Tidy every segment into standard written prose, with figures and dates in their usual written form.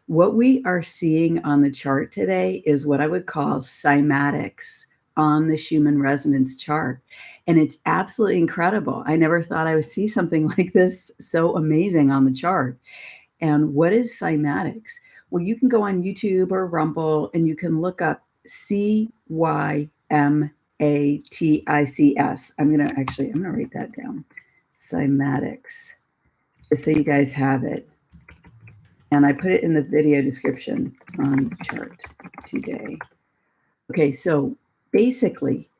What we are seeing on the chart today is what I would call cymatics on the Schumann Resonance chart. And it's absolutely incredible. I never thought I would see something like this so amazing on the chart. And what is cymatics? Well, you can go on YouTube or Rumble and you can look up CYMATICS. I'm going to write that down. Cymatics, just so you guys have it. And I put it in the video description on the chart today. Okay, so basically,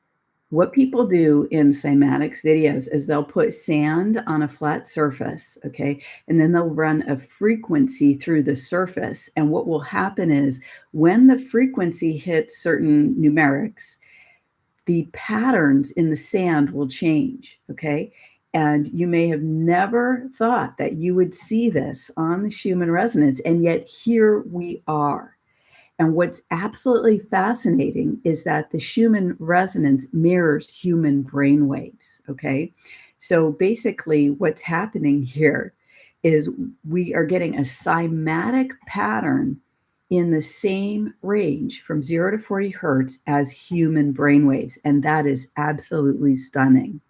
what people do in cymatics videos is they'll put sand on a flat surface, okay, and then they'll run a frequency through the surface. And what will happen is when the frequency hits certain numerics, the patterns in the sand will change, okay? And you may have never thought that you would see this on the Schumann Resonance, and yet here we are. And what's absolutely fascinating is that the Schumann Resonance mirrors human brainwaves, okay? So basically what's happening here is we are getting a cymatic pattern in the same range from 0 to 40 hertz as human brainwaves, and that is absolutely stunning.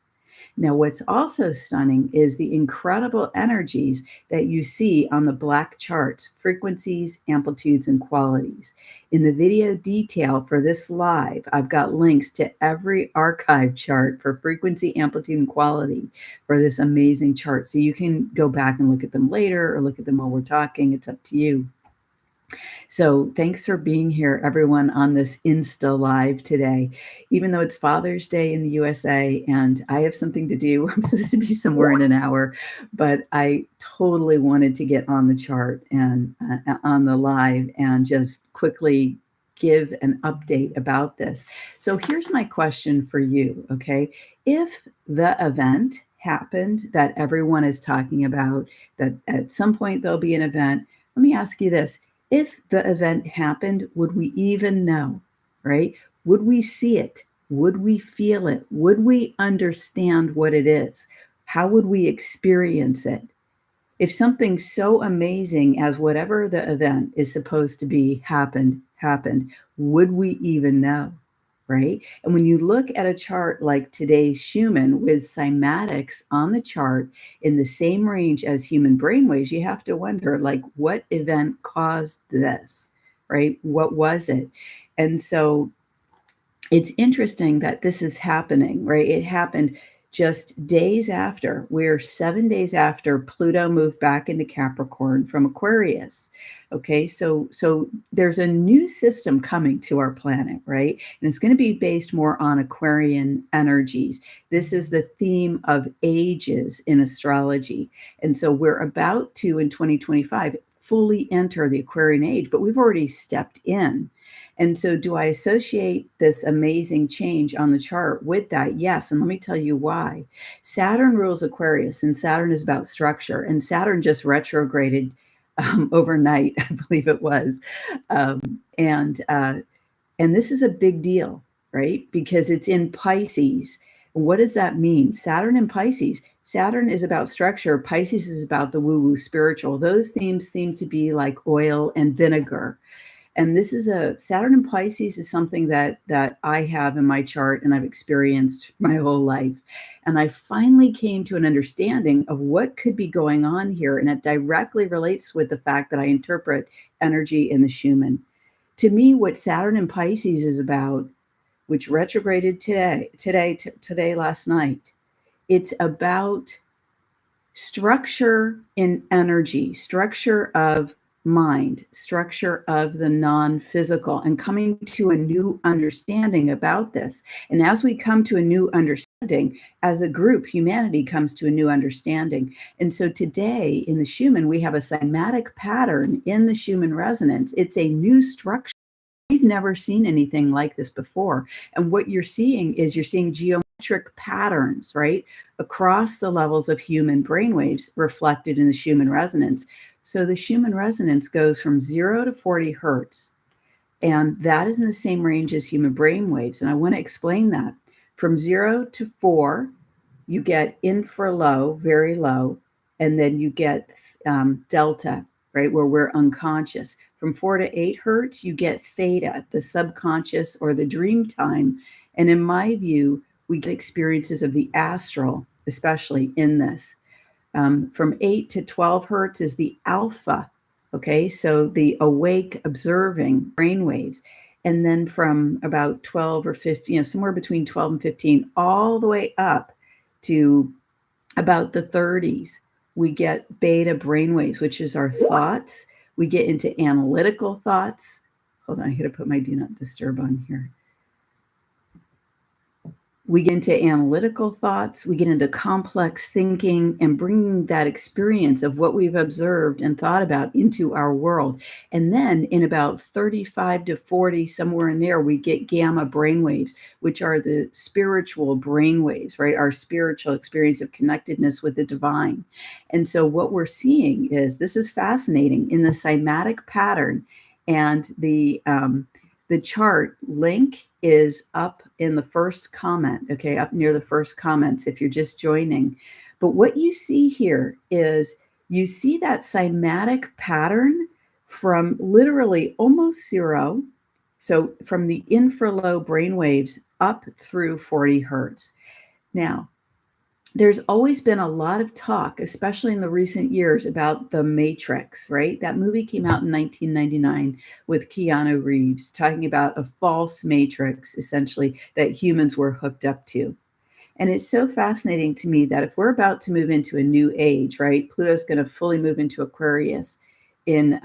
Now, what's also stunning is the incredible energies that you see on the black charts, frequencies, amplitudes, and qualities. In the video detail for this live, I've got links to every archive chart for frequency, amplitude, and quality for this amazing chart. So you can go back and look at them later or look at them while we're talking. It's up to you. So thanks for being here, everyone, on this Insta Live today. Even though it's Father's Day in the USA and I have something to do, I'm supposed to be somewhere in an hour, but I totally wanted to get on the chart and on the live and just quickly give an update about this. So here's my question for you, okay? If the event happened that everyone is talking about, that at some point there'll be an event, let me ask you this. If the event happened, would we even know, right? Would we see it? Would we feel it? Would we understand what it is? How would we experience it? If something so amazing as whatever the event is supposed to be happened, would we even know? Right? And when you look at a chart like today's Schumann with cymatics on the chart in the same range as human brainwaves, you have to wonder, like, what event caused this, right? What was it? And so it's interesting that this is happening, right? It happened just days after. We're 7 days after Pluto moved back into Capricorn from Aquarius. Okay, so there's a new system coming to our planet, right? And it's going to be based more on Aquarian energies. This is the theme of ages in astrology. And so we're about to, in 2025, fully enter the Aquarian age, but we've already stepped in. And so do I associate this amazing change on the chart with that? Yes. And let me tell you why. Saturn rules Aquarius, and Saturn is about structure. And Saturn just retrograded overnight, I believe it was. And this is a big deal, right? Because it's in Pisces. What does that mean? Saturn in Pisces. Saturn is about structure. Pisces is about the woo-woo spiritual. Those themes seem to be like oil and vinegar. And this is Saturn in Pisces is something that I have in my chart and I've experienced my whole life. And I finally came to an understanding of what could be going on here. And it directly relates with the fact that I interpret energy in the Schumann. To me, what Saturn in Pisces is about, which retrograded today, last night, it's about structure in energy, structure of mind, structure of the non-physical, and coming to a new understanding about this. And as we come to a new understanding, as a group, humanity comes to a new understanding. And so today in the Schumann, we have a cymatic pattern in the Schumann resonance. It's a new structure. We've never seen anything like this before. And what you're seeing is you're seeing geometric patterns, right, across the levels of human brainwaves reflected in the Schumann resonance. So the Schumann resonance goes from 0 to 40 hertz, and that is in the same range as human brainwaves. And I want to explain that. From 0 to 4, you get infra low, very low, and then you get delta, right, where we're unconscious. From 4 to 8 hertz, you get theta, the subconscious or the dream time. And in my view, we get experiences of the astral, especially in this. From 8 to 12 hertz is the alpha, okay? So the awake, observing brainwaves. And then from about 12 or 15, somewhere between 12 and 15, all the way up to about the 30s, we get beta brainwaves, which is our thoughts. We get into analytical thoughts. Hold on, I got to put my do not disturb on here. We get into analytical thoughts, we get into complex thinking and bringing that experience of what we've observed and thought about into our world. And then in about 35 to 40, somewhere in there, we get gamma brainwaves, which are the spiritual brainwaves, right? Our spiritual experience of connectedness with the divine. And so what we're seeing is, this is fascinating, in the cymatic pattern, and the chart link is up in the first comment, okay, up near the first comments if you're just joining. But what you see here is, you see that cymatic pattern from literally almost zero, so from the infralow brainwaves up through 40 hertz. Now, there's always been a lot of talk, especially in the recent years, about The Matrix, right? That movie came out in 1999 with Keanu Reeves, talking about a false matrix, essentially, that humans were hooked up to. And it's so fascinating to me that if we're about to move into a new age, right? Pluto's going to fully move into Aquarius in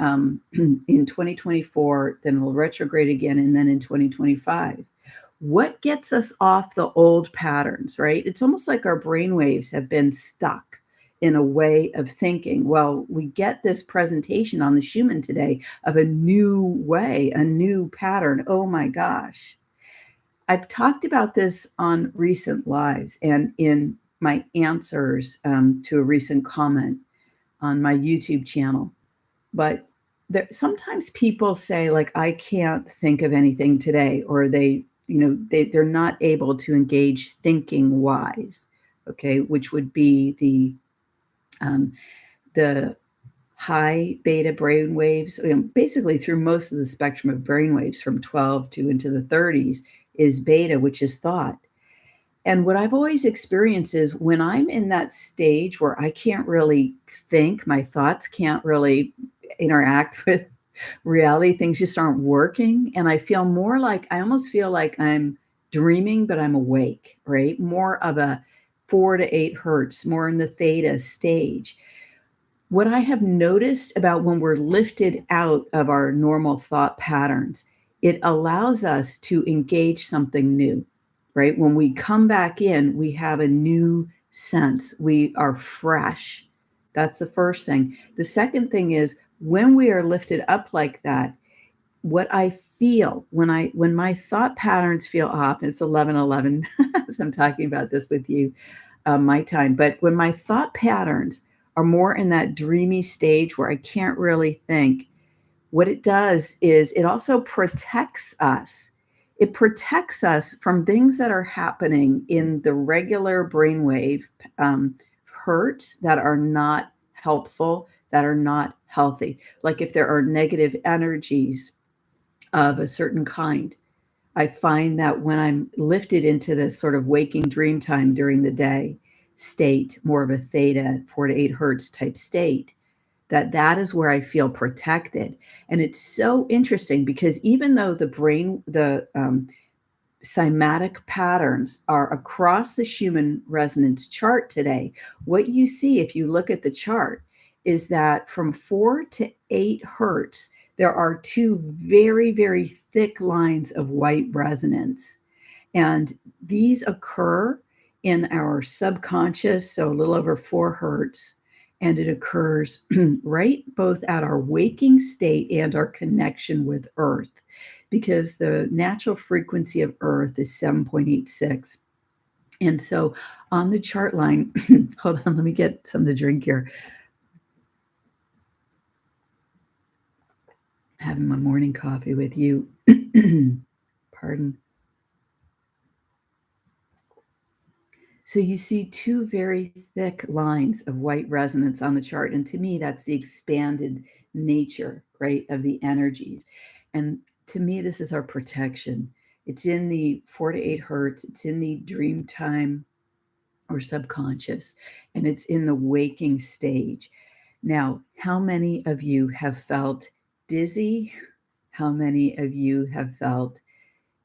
in 2024, then it'll retrograde again, and then in 2025. What gets us off the old patterns, right? It's almost like our brainwaves have been stuck in a way of thinking. Well, we get this presentation on the Schumann today of a new way, a new pattern. Oh my gosh. I've talked about this on recent lives and in my answers to a recent comment on my YouTube channel. But sometimes people say, like, I can't think of anything today, or they're not able to engage thinking wise, okay, which would be the high beta brain waves, basically through most of the spectrum of brain waves from 12 to into the 30s is beta, which is thought. And what I've always experienced is, when I'm in that stage where I can't really think, my thoughts can't really interact with reality, things just aren't working. And I almost feel like I'm dreaming, but I'm awake, right? More of a 4 to 8 hertz, more in the theta stage. What I have noticed about when we're lifted out of our normal thought patterns, it allows us to engage something new, right? When we come back in, we have a new sense. We are fresh. That's the first thing. The second thing is, when we are lifted up like that, what I feel when my thought patterns feel off, it's 11:11 as I'm talking about this with you, my time. But when my thought patterns are more in that dreamy stage where I can't really think, what it does is it also protects us. It protects us from things that are happening in the regular brainwave hertz that are not helpful, that are not healthy. Like if there are negative energies of a certain kind, I find that when I'm lifted into this sort of waking dream time during the day state, more of a theta, 4 to 8 hertz type state, that is where I feel protected. And it's so interesting because even though the cymatic patterns are across the Schumann resonance chart today, what you see if you look at the chart is that from 4 to 8 hertz, there are two very, very thick lines of white resonance. And these occur in our subconscious, so a little over 4 hertz. And it occurs right both at our waking state and our connection with Earth, because the natural frequency of Earth is 7.86. And so on the chart line, hold on, let me get something to drink here. Having my morning coffee with you. Pardon. So you see two very thick lines of white resonance on the chart. And to me, that's the expanded nature, right, of the energies. And to me, this is our protection. It's in the 4 to 8 hertz. It's in the dream time or subconscious, and it's in the waking stage. Now, how many of you have felt dizzy? How many of you have felt,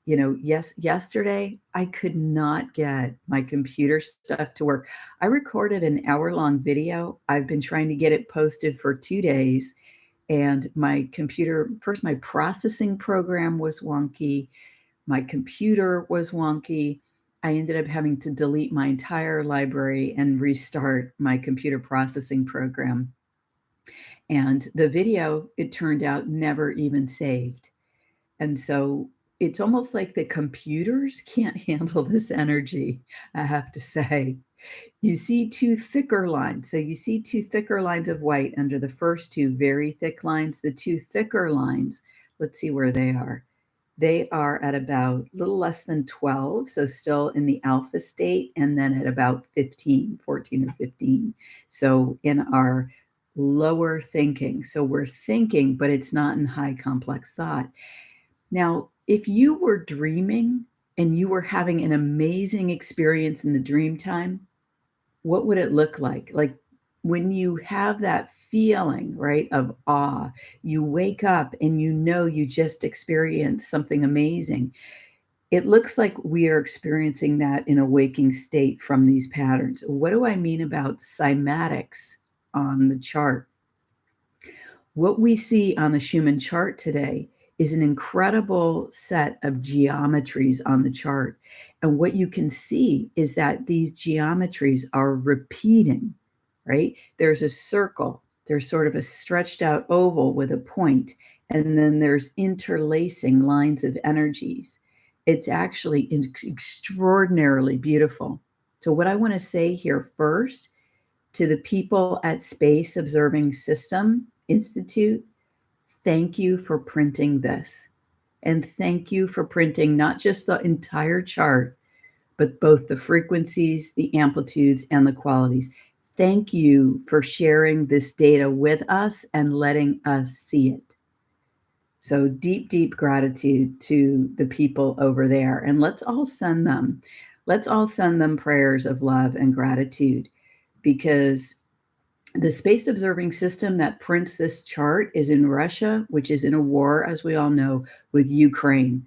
yesterday I could not get my computer stuff to work. I recorded an hour-long video. I've been trying to get it posted for 2 days, and my computer, first, my processing program was wonky. My computer was wonky. I ended up having to delete my entire library and restart my computer processing program. And the video, it turned out, never even saved. And so it's almost like the computers can't handle this energy, I have to say. You see two thicker lines. So you see two thicker lines of white under the first two very thick lines. The two thicker lines, let's see where they are. They are at about a little less than 12, so still in the alpha state, and then at about 15, 14 or 15. So in our lower thinking. So we're thinking, but it's not in high complex thought. Now, if you were dreaming and you were having an amazing experience in the dream time, what would it look like? Like when you have that feeling, right, of awe, you wake up and you just experienced something amazing. It looks like we are experiencing that in a waking state from these patterns. What do I mean about cymatics on the chart? What we see on the Schumann chart today is an incredible set of geometries on the chart. And what you can see is that these geometries are repeating, right? There's a circle, there's sort of a stretched out oval with a point, and then there's interlacing lines of energies. It's actually extraordinarily beautiful. So, what I want to say here first to the people at Space Observing System Institute, thank you for printing this. And thank you for printing not just the entire chart, but both the frequencies, the amplitudes, and the qualities. Thank you for sharing this data with us and letting us see it. So deep, deep gratitude to the people over there. And let's all send them prayers of love and gratitude, because the space observing system that prints this chart is in Russia, which is in a war, as we all know, with Ukraine.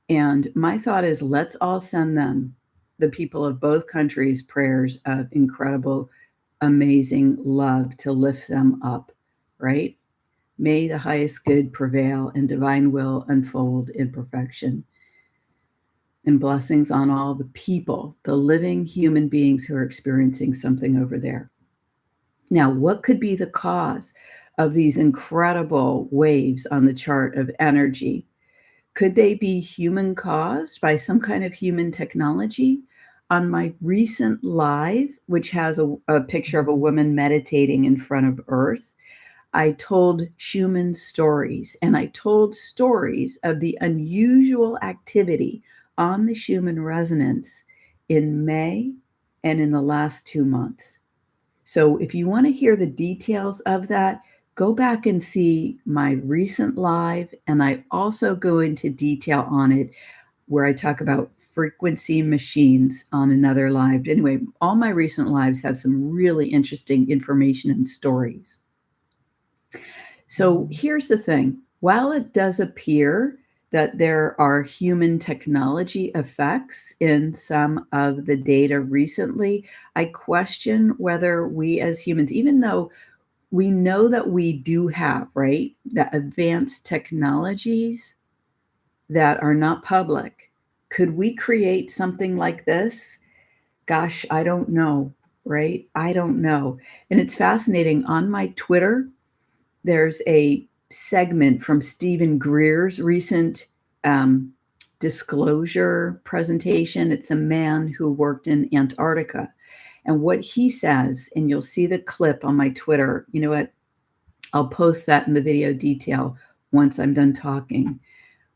And my thought is, let's all send them, the people of both countries, prayers of incredible, amazing love to lift them up, right? May the highest good prevail and divine will unfold in perfection. And blessings on all the people, the living human beings who are experiencing something over there. Now, what could be the cause of these incredible waves on the chart of energy? Could they be human caused by some kind of human technology? On my recent live, which has a picture of a woman meditating in front of Earth, I told Schumann stories, and I told stories of the unusual activity on the Schumann Resonance in May and in the last 2 months. So if you want to hear the details of that, go back and see my recent live. And I also go into detail on it where I talk about frequency machines on another live. Anyway, all my recent lives have some really interesting information and stories. So here's the thing. While it does appear that there are human technology effects in some of the data recently, I question whether we as humans, even though we know that we do have, right, the advanced technologies that are not public, could we create something like this? Gosh, I don't know, right? I don't know. And it's fascinating. On my Twitter, there's a segment from Stephen Greer's recent disclosure presentation. It's a man who worked in Antarctica. And what he says, and you'll see the clip on my Twitter, you know what? I'll post that in the video detail once I'm done talking.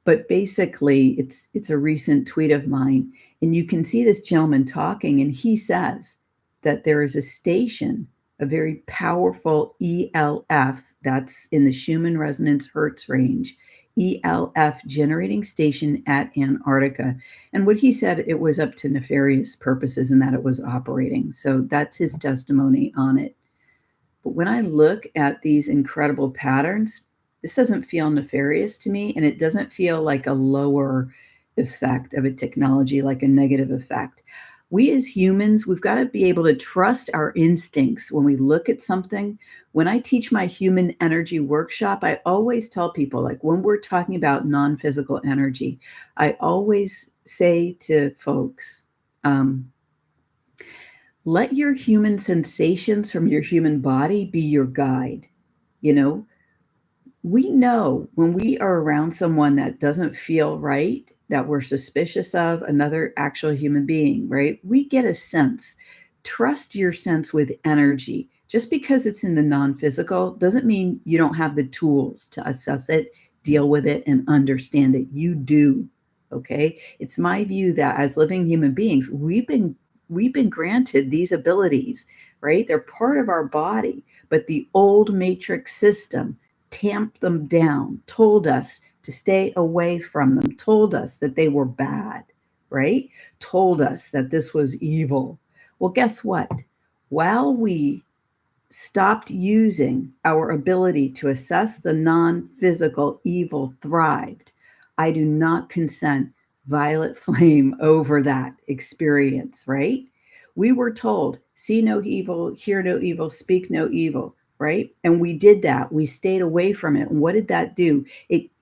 But basically, it's a recent tweet of mine. And you can see this gentleman talking, and he says that there is a station a very powerful ELF, that's in the Schumann Resonance Hertz range, ELF generating station at Antarctica. And what he said, it was up to nefarious purposes and that it was operating. So that's his testimony on it. But when I look at these incredible patterns, this doesn't feel nefarious to me, and it doesn't feel like a lower effect of a technology, like a negative effect. We as humans, we've got to be able to trust our instincts when we look at something. When I teach my human energy workshop, I always tell people, like when we're talking about non-physical energy, I always say to folks, let your human sensations from your human body be your guide. You know, we know when we are around someone that doesn't feel right, that we're suspicious of another actual human being, right? We get a sense. Trust your sense with energy. Just because it's in the non-physical doesn't mean you don't have the tools to assess it, deal with it, and understand it. You do. Okay. It's my view that as living human beings, we've been granted these abilities, right? They're part of our body, but the old matrix system tamped them down, told us to stay away from them, told us that they were bad, right? Told us that this was evil. Well, guess what? While we stopped using our ability to assess the non-physical evil thrived, I do not consent violet flame over that experience, right? We were told, see no evil, hear no evil, speak no evil, right? And we did that. We stayed away from it. And what did that do?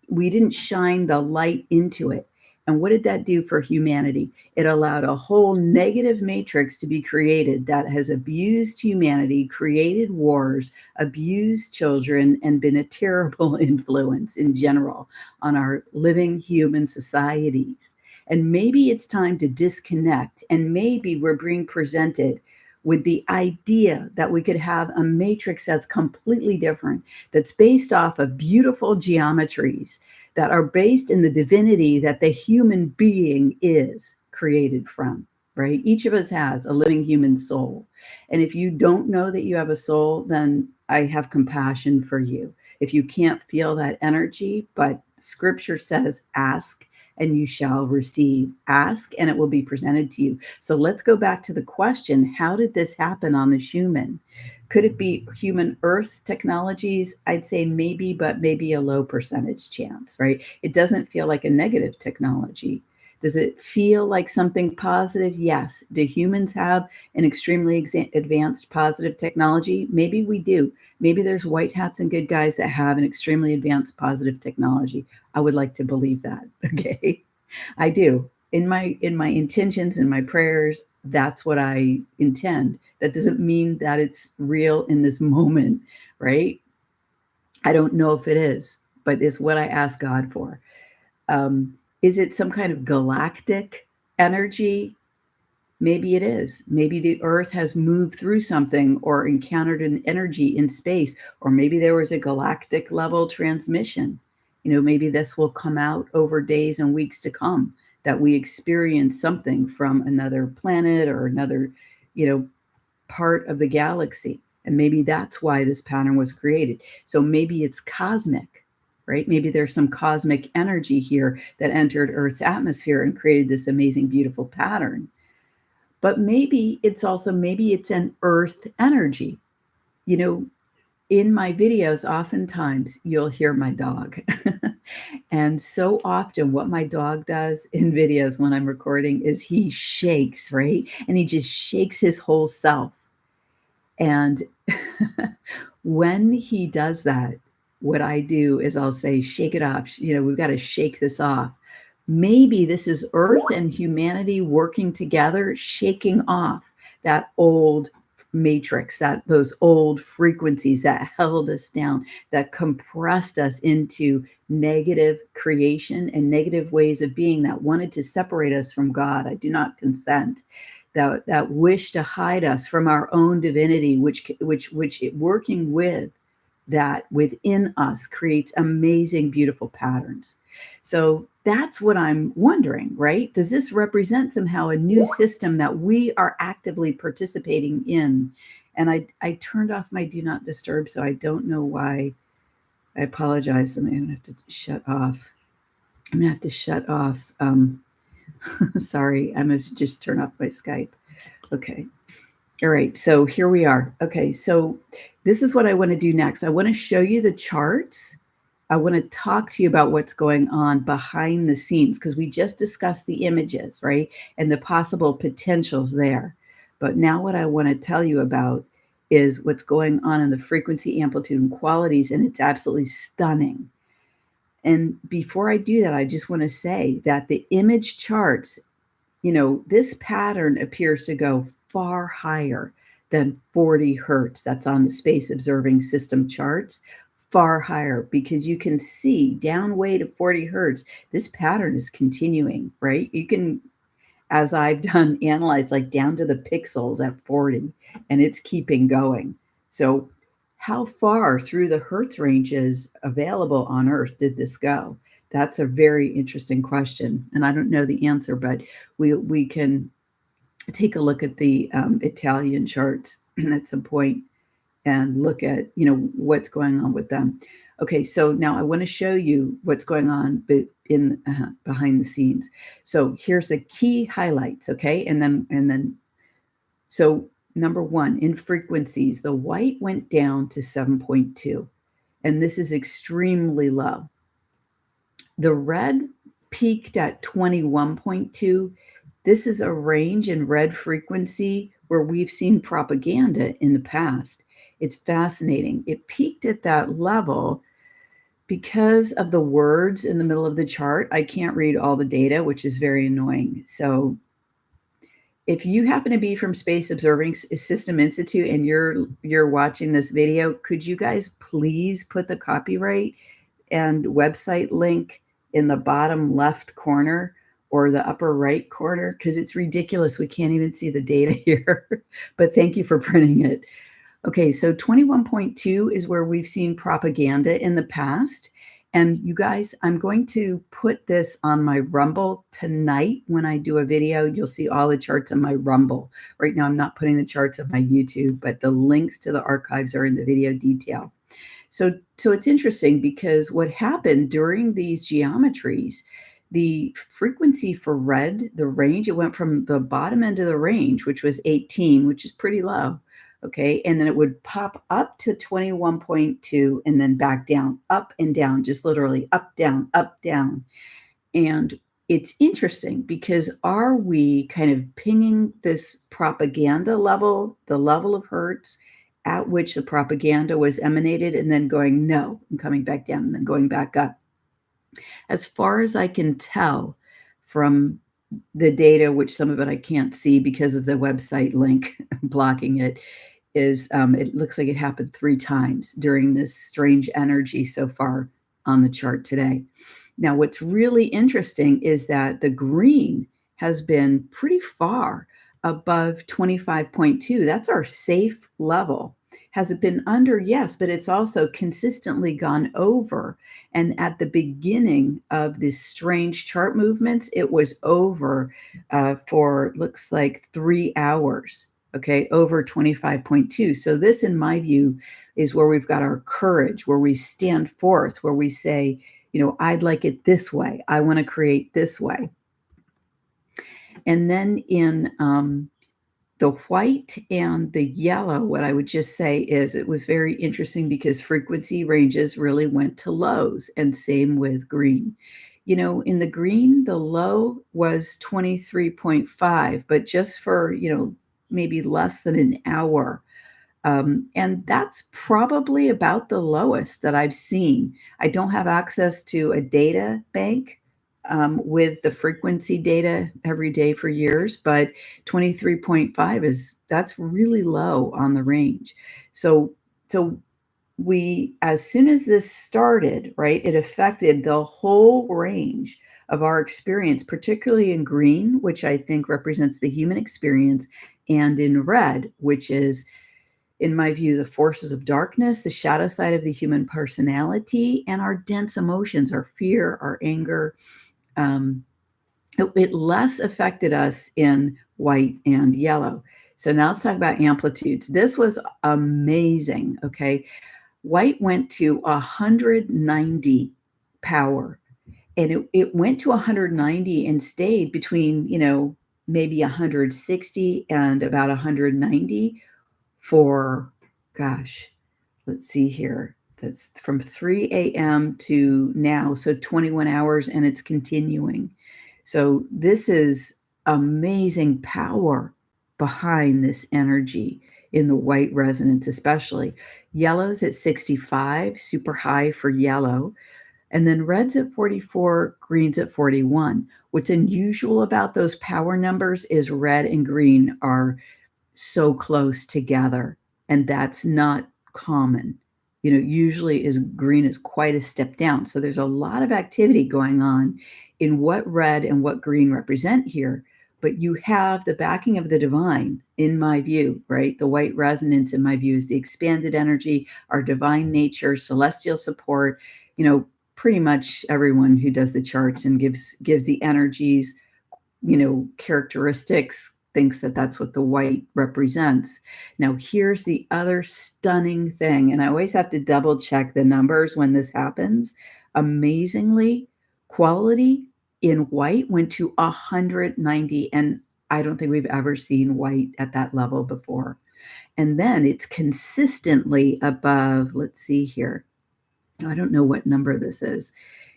We didn't shine the light into it. And what did that do for humanity? It allowed a whole negative matrix to be created that has abused humanity, created wars, abused children, and been a terrible influence in general on our living human societies. And maybe it's time to disconnect, and maybe we're being presented with the idea that we could have a matrix that's completely different, that's based off of beautiful geometries, that are based in the divinity that the human being is created from, right? Each of us has a living human soul. And if you don't know that you have a soul, then I have compassion for you. If you can't feel that energy, but scripture says, ask and you shall receive. Ask and it will be presented to you. So let's go back to the question, how did this happen on the Schumann? Could it be human earth technologies? I'd say maybe, but maybe a low percentage chance, right? It doesn't feel like a negative technology. Does it feel like something positive? Yes. Do humans have an extremely advanced positive technology? Maybe we do. Maybe there's white hats and good guys that have an extremely advanced positive technology. I would like to believe that. Okay. I do. In my intentions and my prayers, that's what I intend. That doesn't mean that it's real in this moment, right? I don't know if it is, but it's what I ask God for. Is it some kind of galactic energy? Maybe it is. Maybe the earth has moved through something or encountered an energy in space, or maybe there was a galactic level transmission. You know, maybe this will come out over days and weeks to come, that we experience something from another planet or another, part of the galaxy. And maybe that's why this pattern was created. So maybe it's cosmic, right? Maybe there's some cosmic energy here that entered Earth's atmosphere and created this amazing, beautiful pattern. But maybe it's an earth energy. You know, in my videos, oftentimes you'll hear my dog. And so often what my dog does in videos when I'm recording is he shakes, right? And he just shakes his whole self. And when he does that, what I do is I'll say, shake it off. You know, we've got to shake this off. Maybe this is Earth and humanity working together, shaking off that old matrix, those old frequencies that held us down, that compressed us into negative creation and negative ways of being, that wanted to separate us from God. I do not consent. That wish to hide us from our own divinity, which working with that within us creates amazing, beautiful patterns. So that's what I'm wondering, right? Does this represent somehow a new system that we are actively participating in? And I turned off my do not disturb, so I don't know why. I apologize. I'm going to have to shut off. I'm going to have to shut off. Sorry, I must just turn off my Skype. Okay. All right. So here we are. Okay. So this is what I want to do next. I want to show you the charts. I want to talk to you about what's going on behind the scenes, because we just discussed the images, right? And the possible potentials there. But now what I want to tell you about is what's going on in the frequency, amplitude, and qualities. And it's absolutely stunning. And before I do that, I just want to say that the image charts, this pattern appears to go far higher than 40 hertz. That's on the space observing system charts, far higher, because you can see down way to 40 hertz, this pattern is continuing, right? You can, as I've done, analyze like down to the pixels at 40, and it's keeping going. So how far through the hertz ranges available on Earth did this go? That's a very interesting question, and I don't know the answer, but we can take a look at the Italian charts at some point and look at what's going on with them. Okay, so now I want to show you what's going on in behind the scenes. So here's the key highlights, okay, and then so number one, in frequencies, the white went down to 7.2, and this is extremely low. The red peaked at 21.2. This is a range in red frequency where we've seen propaganda in the past. It's fascinating. It peaked at that level because of the words in the middle of the chart. I can't read all the data, which is very annoying. So if you happen to be from Space Observing System Institute and you're watching this video, could you guys please put the copyright and website link in the bottom left corner or the upper right corner? Because it's ridiculous. We can't even see the data here, but thank you for printing it. Okay, so 21.2 is where we've seen propaganda in the past. And you guys, I'm going to put this on my Rumble tonight when I do a video. You'll see all the charts on my Rumble. Right now, I'm not putting the charts on my YouTube, but the links to the archives are in the video detail. So it's interesting because what happened during these geometries, the frequency for red, the range, it went from the bottom end of the range, which was 18, which is pretty low. Okay. And then it would pop up to 21.2 and then back down, up and down, just literally up, down, up, down. And it's interesting because are we kind of pinging this propaganda level, the level of hertz at which the propaganda was emanated, and then going no and coming back down and then going back up? As far as I can tell from the data, which some of it I can't see because of the website link blocking it, is it looks like it happened 3 times during this strange energy so far on the chart today. Now, what's really interesting is that the green has been pretty far above 25.2. That's our safe level. Has it been under? Yes, but it's also consistently gone over. And at the beginning of this strange chart movements, it was over for, looks like 3 hours. Okay, over 25.2. So this, in my view, is where we've got our courage, where we stand forth, where we say, I'd like it this way. I want to create this way. And then in the white and the yellow, what I would just say is it was very interesting because frequency ranges really went to lows, and same with green. In the green, the low was 23.5, but just for, maybe less than an hour. And that's probably about the lowest that I've seen. I don't have access to a data bank with the frequency data every day for years, but 23.5 that's really low on the range. So we, as soon as this started, right, it affected the whole range of our experience, particularly in green, which I think represents the human experience, and in red, which is, in my view, the forces of darkness, the shadow side of the human personality, and our dense emotions, our fear, our anger. It less affected us in white and yellow. So now let's talk about amplitudes. This was amazing. Okay. White went to 190 power, and it went to 190 and stayed between, maybe 160 and about 190 for, gosh, let's see here. That's from 3 a.m. to now, so 21 hours, and it's continuing. So this is amazing power behind this energy in the white resonance, especially. Yellow's at 65, super high for yellow. And then red's at 44, green's at 41. What's unusual about those power numbers is red and green are so close together, and that's not common. Usually green is quite a step down. So there's a lot of activity going on in what red and what green represent here. But you have the backing of the divine, in my view, right? The white resonance, in my view, is the expanded energy, our divine nature, celestial support. Pretty much everyone who does the charts and gives the energies, characteristics, thinks that that's what the white represents. Now, here's the other stunning thing, and I always have to double check the numbers when this happens. Amazingly, quality in white went to 190, and I don't think we've ever seen white at that level before. And then it's consistently above, let's see here. I don't know what number this is.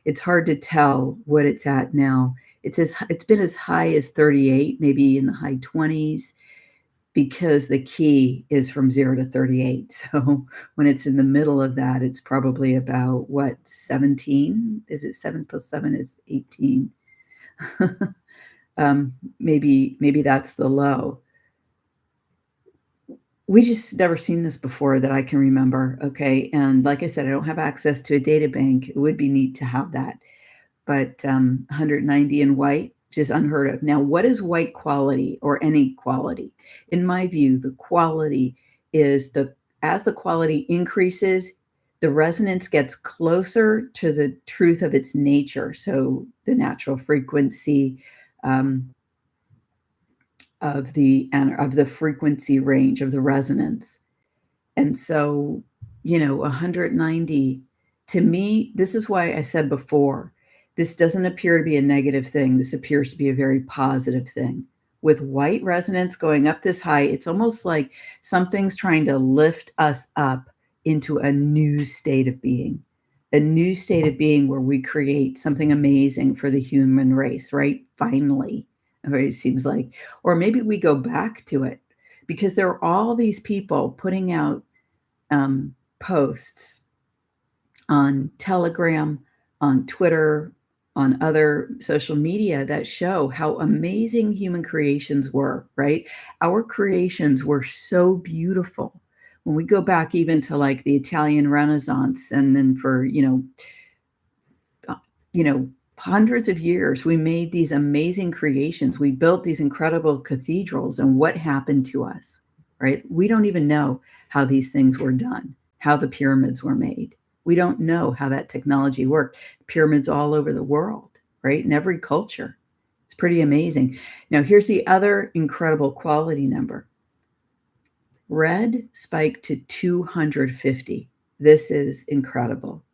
It's hard to tell what it's at now. It's been as high as 38, maybe in the high 20s, because the key is from 0 to 38. So when it's in the middle of that, it's probably about 17? Is it 7 plus 7 is 18? Maybe that's the low. We just never seen this before that I can remember. Okay. And like I said, I don't have access to a data bank. It would be neat to have that. But 190 in white, just unheard of. Now, what is white quality or any quality? In my view, the quality is as the quality increases, the resonance gets closer to the truth of its nature. So the natural frequency of the frequency range of the resonance. And so, 190, to me, this is why I said before, this doesn't appear to be a negative thing. This appears to be a very positive thing. With white resonance going up this high, it's almost like something's trying to lift us up into a new state of being, where we create something amazing for the human race, right? Finally, right? It seems like, or maybe we go back to it, because there are all these people putting out posts on Telegram, on Twitter, on other social media that show how amazing human creations were, right? Our creations were so beautiful. When we go back even to like the Italian Renaissance, and then for, hundreds of years, we made these amazing creations. We built these incredible cathedrals, and what happened to us, right? We don't even know how these things were done, how the pyramids were made. We don't know how that technology worked. Pyramids all over the world, right? In every culture. It's pretty amazing. Now, here's the other incredible quality number. Red spiked to 250. This is incredible.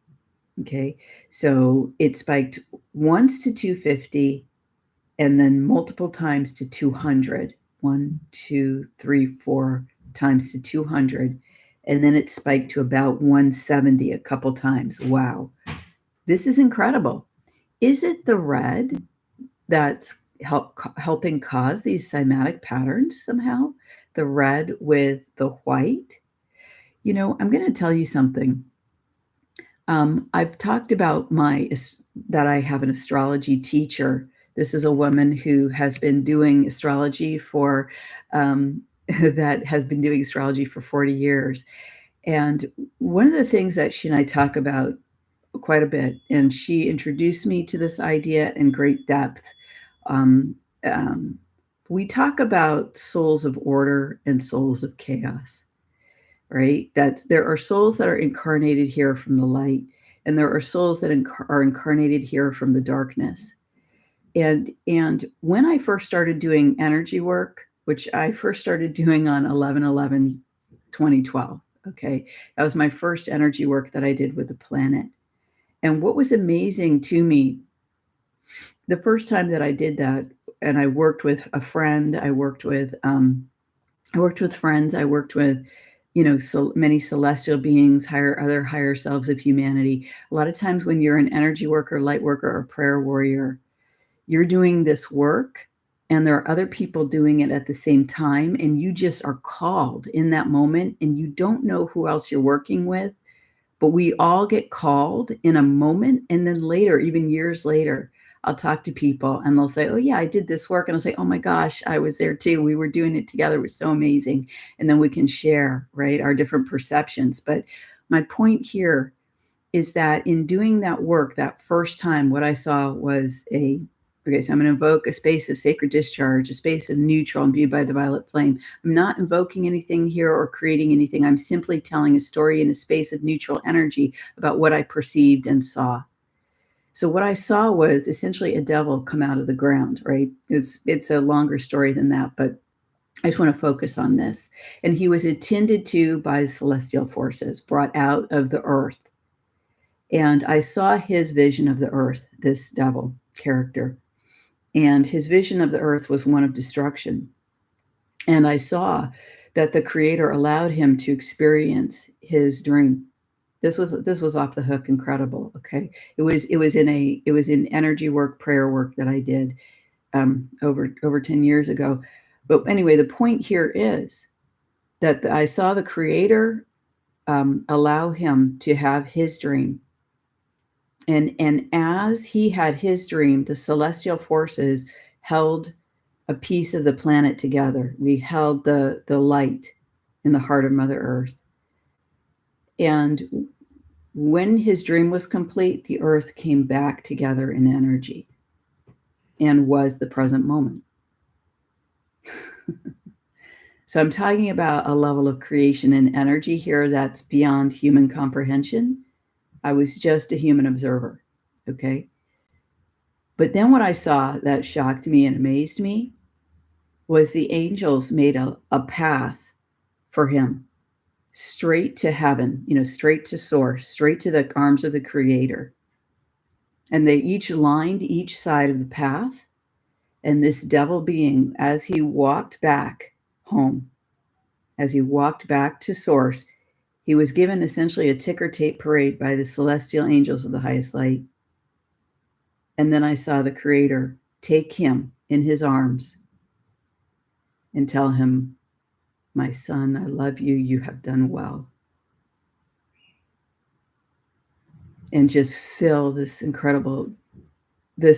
Okay, so it spiked once to 250 and then multiple times to 200. 1, 2, 3, 4 times to 200. And then it spiked to about 170 a couple times. Wow. This is incredible. Is it the red that's helping cause these cymatic patterns somehow? The red with the white? I'm going to tell you something. I've talked about that I have an astrology teacher. This is a woman who has been doing astrology for that has been doing astrology for 40 years. And one of the things that she and I talk about quite a bit, and she introduced me to this idea in great depth. We talk about souls of order and souls of chaos. Right? That there are souls that are incarnated here from the light, and there are souls that are incarnated here from the darkness. And when I first started doing energy work, which I first started doing on 11/11/2012. Okay. That was my first energy work that I did with the planet. And what was amazing to me, the first time that I did that, and I worked with a friend, I worked with friends, I worked with, so many celestial beings, other higher selves of humanity. A lot of times when you're an energy worker, light worker, or prayer warrior, you're doing this work and there are other people doing it at the same time, and you just are called in that moment and you don't know who else you're working with, but we all get called in a moment. And then later, even years later, I'll talk to people and they'll say, oh yeah, I did this work. And I'll say, oh my gosh, I was there too. We were doing it together. It was so amazing. And then we can share, right, our different perceptions. But my point here is that in doing that work, that first time, what I saw was okay, so I'm going to invoke a space of sacred discharge, a space of neutral imbued by the violet flame. I'm not invoking anything here or creating anything. I'm simply telling a story in a space of neutral energy about what I perceived and saw. So what I saw was essentially a devil come out of the ground, right? It's a longer story than that, but I just want to focus on this. And he was attended to by celestial forces, brought out of the earth. And I saw his vision of the earth, this devil character. And his vision of the earth was one of destruction. And I saw that the creator allowed him to experience his dream. This was off the hook incredible. Okay. It was in energy work, prayer work that I did over 10 years ago. But anyway, the point here is that I saw the creator allow him to have his dream. And as he had his dream, the celestial forces held a piece of the planet together. We held the light in the heart of Mother Earth. And when his dream was complete, the earth came back together in energy and was the present moment. So I'm talking about a level of creation and energy here that's beyond human comprehension. I was just a human observer, okay? But then what I saw that shocked me and amazed me was the angels made a path for him straight to heaven, straight to source, straight to the arms of the creator. And they each lined each side of the path. And this devil being, as he walked back home, as he walked back to source, he was given essentially a ticker tape parade by the celestial angels of the highest light. And then I saw the creator take him in his arms and tell him, my son, I love you. You have done well. And just fill this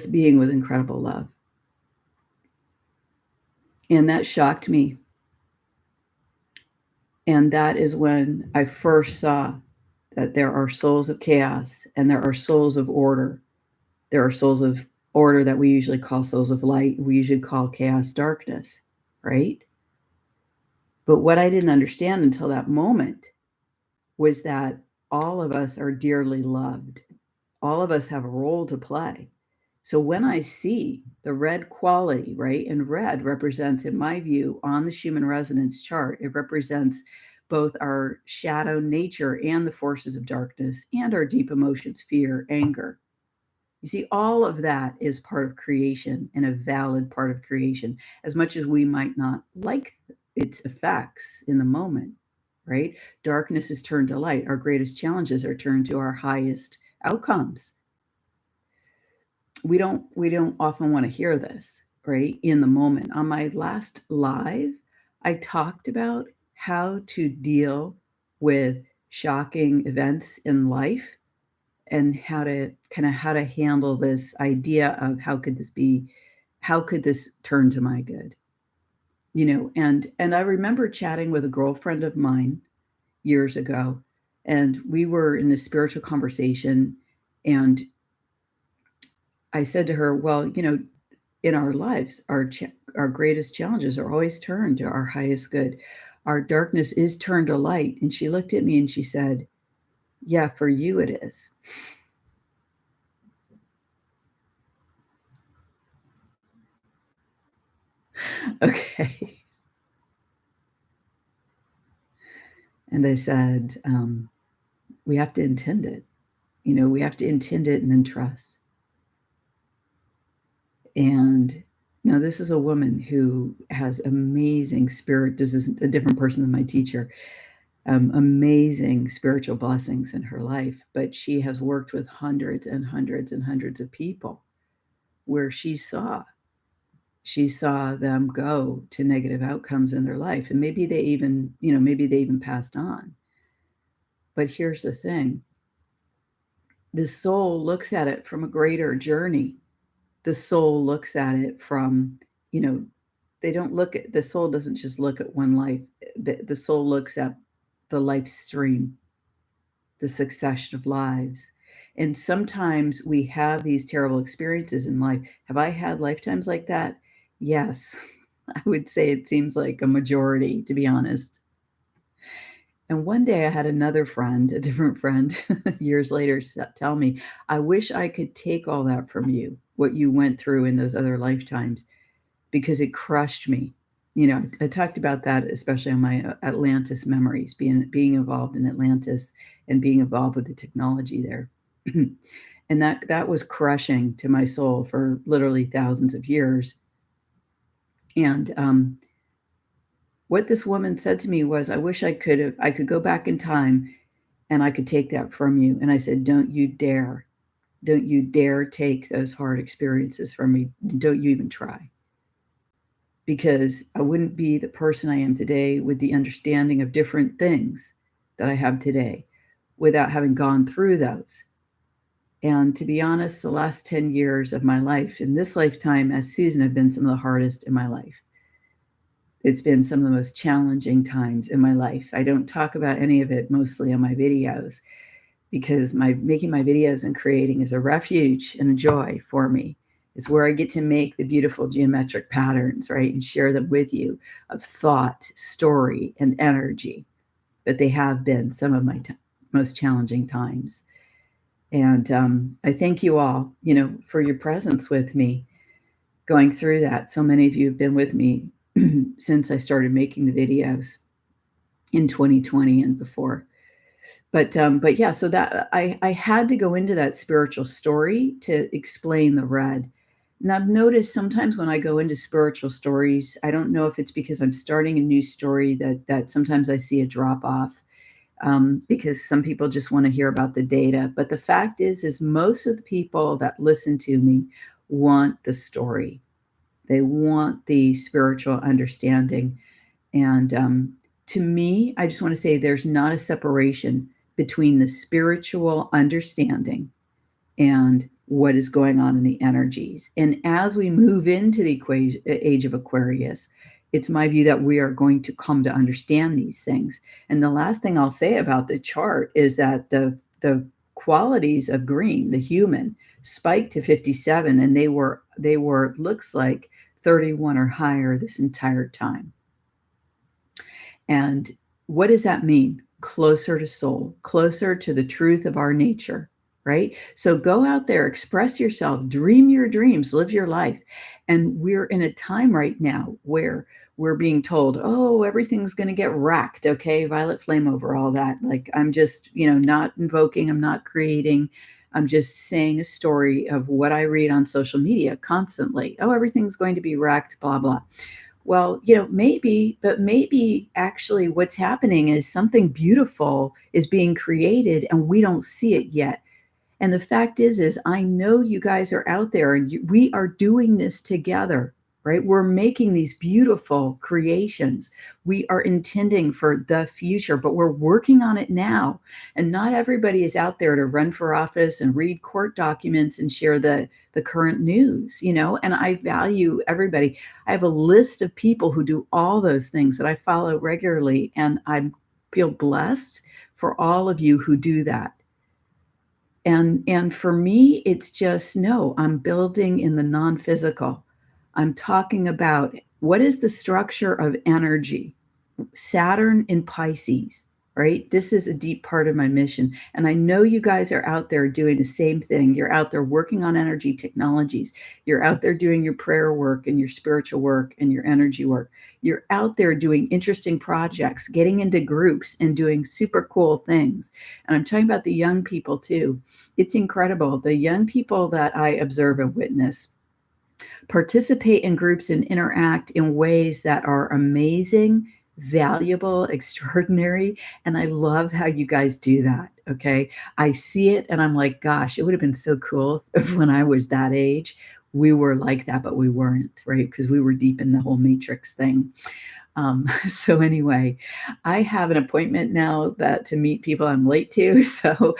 being with incredible love. And that shocked me. And that is when I first saw that there are souls of chaos and there are souls of order. There are souls of order that we usually call souls of light. We usually call chaos darkness, right? But what I didn't understand until that moment was that all of us are dearly loved. All of us have a role to play. So when I see the red quality, right, and red represents, in my view, on the Schumann Resonance chart, it represents both our shadow nature and the forces of darkness and our deep emotions, fear, anger. You see, all of that is part of creation and a valid part of creation, as much as we might not like its effects in the moment, right? Darkness is turned to light. Our greatest challenges are turned to our highest outcomes. We don't often want to hear this, right? In the moment. On my last live, I talked about how to deal with shocking events in life and how to handle this idea of how could this turn to my good? And I remember chatting with a girlfriend of mine years ago, and we were in this spiritual conversation, and I said to her, well, in our lives, our greatest challenges are always turned to our highest good. Our darkness is turned to light. And she looked at me and she said, yeah, for you it is. Okay. And I said, we have to intend it. We have to intend it and then trust. And now this is a woman who has amazing spirit. This is a different person than my teacher. Amazing spiritual blessings in her life, but she has worked with hundreds and hundreds and hundreds of people where she saw them go to negative outcomes in their life. And maybe they even passed on. But here's the thing. The soul looks at it from a greater journey. The soul looks at it from, the soul doesn't just look at one life. The soul looks at the life stream, the succession of lives. And sometimes we have these terrible experiences in life. Have I had lifetimes like that? Yes. I would say it seems like a majority, to be honest. And one day I had another friend, a different friend, years later, tell me, I wish I could take all that from you, what you went through in those other lifetimes, because it crushed me. I talked about that, especially on my Atlantis memories, being involved in Atlantis and being involved with the technology there. And that was crushing to my soul for literally thousands of years. And what this woman said to me was, I wish I could go back in time and I could take that from you. And I said, don't you dare take those hard experiences from me. Don't you even try. Because I wouldn't be the person I am today with the understanding of different things that I have today without having gone through those. And to be honest, the last 10 years of my life in this lifetime as Susan have been some of the hardest in my life. It's been some of the most challenging times in my life. I don't talk about any of it mostly on my videos because making my videos and creating is a refuge and a joy for me. It's where I get to make the beautiful geometric patterns, right, and share them with you of thought, story, and energy. But they have been some of my most challenging times. And I thank you all, for your presence with me going through that. So many of you have been with me since I started making the videos in 2020 and before. But yeah, so that I had to go into that spiritual story to explain the red. And I've noticed sometimes when I go into spiritual stories, I don't know if it's because I'm starting a new story that sometimes I see a drop off because some people just want to hear about the data. But the fact is most of the people that listen to me want the story. They want the spiritual understanding. And to me, I just want to say there's not a separation between the spiritual understanding and what is going on in the energies. And as we move into the age of Aquarius, it's my view that we are going to come to understand these things. And the last thing I'll say about the chart is that the qualities of green, the human, spiked to 57, and they were looks like 31 or higher this entire time. And what does that mean? Closer to soul, closer to the truth of our nature, right? So go out there, express yourself, dream your dreams, live your life. And we're in a time right now where we're being told, oh, everything's going to get wrecked. Okay. Violet flame over all that. Like, I'm just, not invoking, I'm not creating. I'm just saying a story of what I read on social media constantly. Oh, everything's going to be wrecked, blah, blah. Well, maybe, but maybe actually what's happening is something beautiful is being created and we don't see it yet. And the fact is I know you guys are out there and we are doing this together, right? We're making these beautiful creations. We are intending for the future, but we're working on it now. And not everybody is out there to run for office and read court documents and share the current news, and I value everybody. I have a list of people who do all those things that I follow regularly, and I feel blessed for all of you who do that. And for me, it's just, no, I'm building in the non-physical. I'm talking about what is the structure of energy. Saturn in Pisces, right? This is a deep part of my mission. And I know you guys are out there doing the same thing. You're out there working on energy technologies. You're out there doing your prayer work and your spiritual work and your energy work. You're out there doing interesting projects, getting into groups and doing super cool things. And I'm talking about the young people too. It's incredible. The young people that I observe and witness participate in groups and interact in ways that are amazing, valuable, extraordinary. And I love how you guys do that. Okay. I see it and I'm like, gosh, it would have been so cool if when I was that age, we were like that, but we weren't, right? Because we were deep in the whole matrix thing. So anyway, I have an appointment now that to meet people I'm late to. So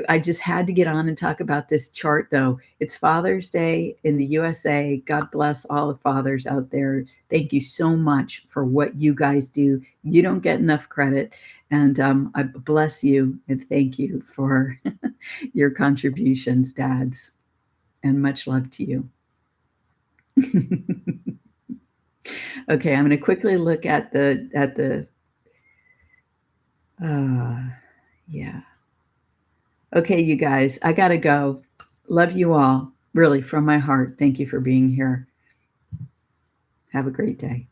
I just had to get on and talk about this chart though. It's Father's Day in the USA. God bless all the fathers out there. Thank you so much for what you guys do. You don't get enough credit. And I bless you and thank you for your contributions, dads. And much love to you. Okay, I'm going to quickly look at the yeah. Okay, you guys, I got to go. Love you all. Really, from my heart. Thank you for being here. Have a great day.